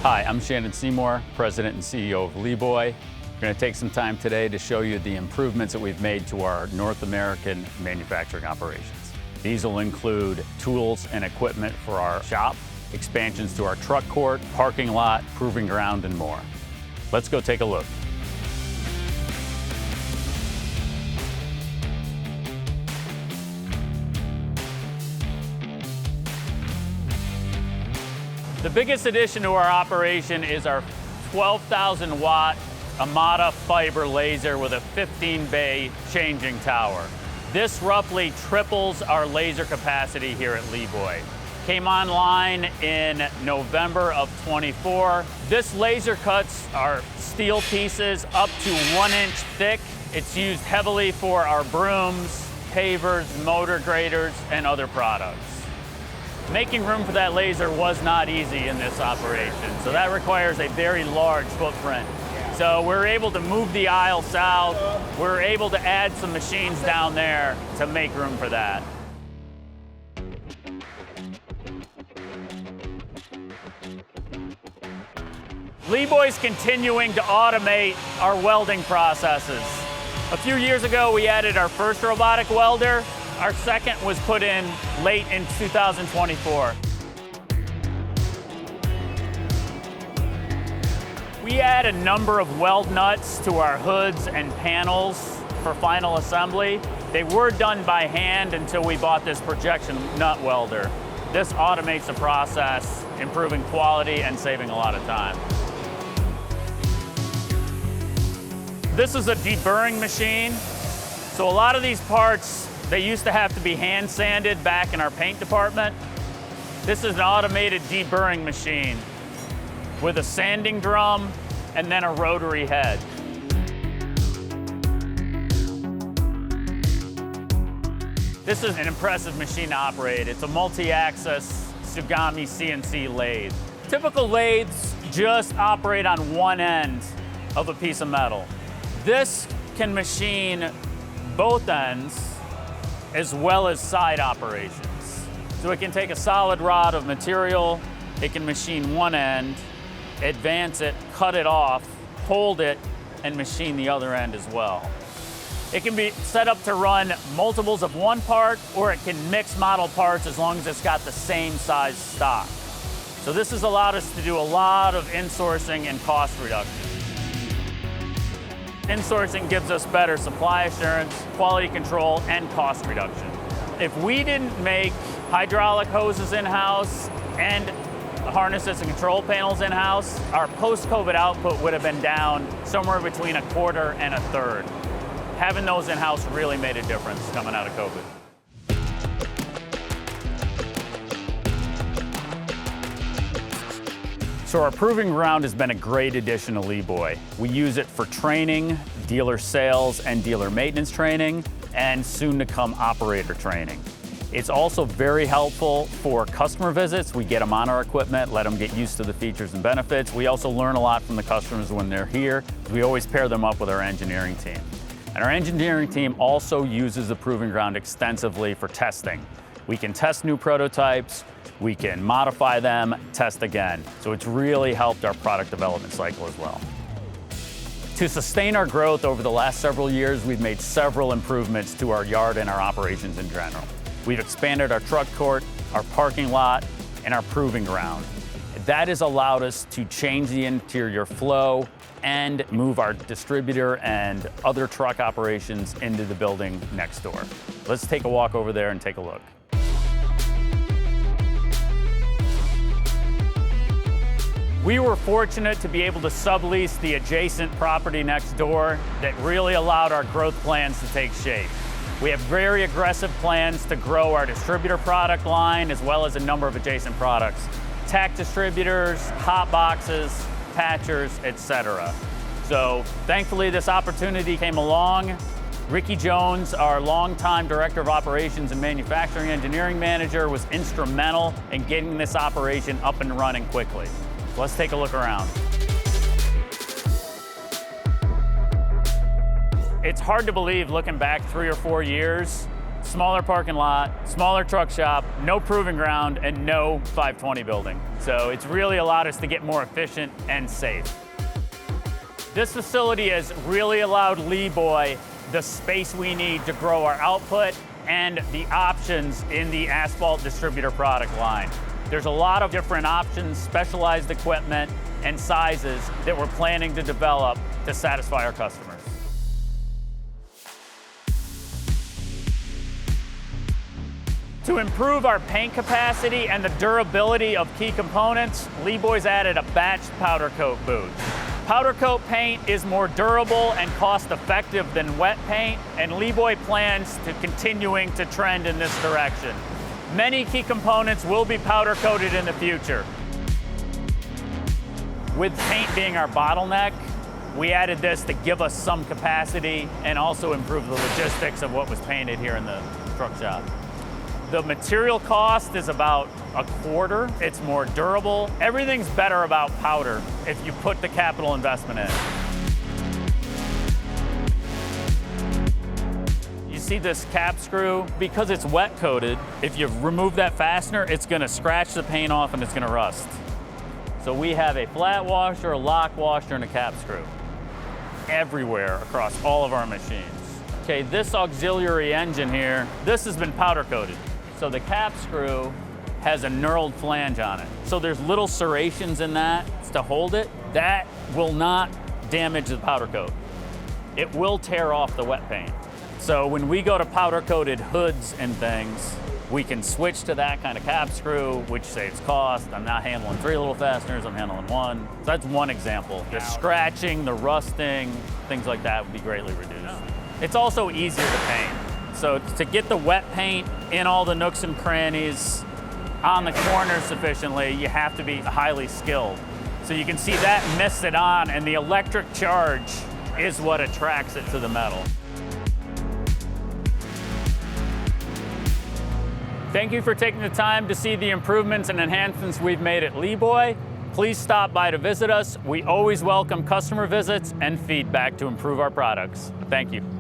Hi, I'm Shannon Seymour, President and CEO of LeeBoy. We're going to take some time today to show you the improvements that we've made to our North American manufacturing operations. These will include tools and equipment for our shop, expansions to our truck court, parking lot, proving ground, and more. Let's go take a look. The biggest addition to our operation is our 12,000 watt Amada fiber laser with a 15-bay changing tower. This roughly triples our laser capacity here at LeeBoy. Came online in November of 24. This laser cuts our steel pieces up to 1 inch thick. It's used heavily for our brooms, pavers, motor graders, and other products. Making room for that laser was not easy in this operation, so that requires a very large footprint. So we're able to move the aisle south. We're able to add some machines down there to make room for that. LeeBoy's continuing to automate our welding processes. A few years ago, we added our first robotic welder. Our second was put in late in 2024. We add a number of weld nuts to our hoods and panels for final assembly. They were done by hand until we bought this projection nut welder. This automates the process, improving quality and saving a lot of time. This is a deburring machine. So a lot of these parts, they used to have to be hand sanded back in our paint department. This is an automated deburring machine with a sanding drum and then a rotary head. This is an impressive machine to operate. It's a multi-axis Tsugami CNC lathe. Typical lathes just operate on one end of a piece of metal. This can machine both ends as well as side operations. So it can take a solid rod of material, it can machine one end, advance it, cut it off, hold it, and machine the other end as well. It can be set up to run multiples of one part, or it can mix model parts as long as it's got the same size stock. So this has allowed us to do a lot of insourcing and cost reduction. Insourcing gives us better supply assurance, quality control, and cost reduction. If we didn't make hydraulic hoses in-house and harnesses and control panels in-house, our post-COVID output would have been down somewhere between a quarter and a third. Having those in-house really made a difference coming out of COVID. So our proving ground has been a great addition to LeeBoy. We use it for training, dealer sales and dealer maintenance training, and soon to come operator training. It's also very helpful for customer visits. We get them on our equipment, let them get used to the features and benefits. We also learn a lot from the customers when they're here. We always pair them up with our engineering team. And our engineering team also uses the proving ground extensively for testing. We can test new prototypes, we can modify them, test again. So it's really helped our product development cycle as well. To sustain our growth over the last several years, we've made several improvements to our yard and our operations in general. We've expanded our truck court, our parking lot, and our proving ground. That has allowed us to change the interior flow and move our distributor and other truck operations into the building next door. Let's take a walk over there and take a look. We were fortunate to be able to sublease the adjacent property next door that really allowed our growth plans to take shape. We have very aggressive plans to grow our distributor product line as well as a number of adjacent products. Tack distributors, hot boxes, patchers, etc. So thankfully this opportunity came along. Ricky Jones, our longtime Director of Operations and Manufacturing Engineering Manager, was instrumental in getting this operation up and running quickly. Let's take a look around. It's hard to believe, looking back 3 or 4 years, smaller parking lot, smaller truck shop, no proving ground, and no 520 building. So it's really allowed us to get more efficient and safe. This facility has really allowed LeeBoy the space we need to grow our output and the options in the asphalt distributor product line. There's a lot of different options, specialized equipment, and sizes that we're planning to develop to satisfy our customers. To improve our paint capacity and the durability of key components, LeeBoy's added a batch powder coat booth. Powder coat paint is more durable and cost-effective than wet paint, and LeeBoy plans to continuing to trend in this direction. Many key components will be powder coated in the future. With paint being our bottleneck, we added this to give us some capacity and also improve the logistics of what was painted here in the truck shop. The material cost is about a quarter. It's more durable. Everything's better about powder if you put the capital investment in. You see this cap screw? Because it's wet coated, if you remove that fastener, it's gonna scratch the paint off and it's gonna rust. So we have a flat washer, a lock washer, and a cap screw everywhere across all of our machines. Okay, this auxiliary engine here, this has been powder coated. So the cap screw has a knurled flange on it. So there's little serrations in that to hold it. That will not damage the powder coat. It will tear off the wet paint. So when we go to powder coated hoods and things, we can switch to that kind of cap screw, which saves cost. I'm not handling 3 little fasteners, I'm handling 1. So that's one example. The scratching, the rusting, things like that would be greatly reduced. It's also easier to paint. So to get the wet paint in all the nooks and crannies on the corners sufficiently, you have to be highly skilled. So you can see that mist it on, and the electric charge is what attracts it to the metal. Thank you for taking the time to see the improvements and enhancements we've made at LeeBoy. Please stop by to visit us. We always welcome customer visits and feedback to improve our products. Thank you.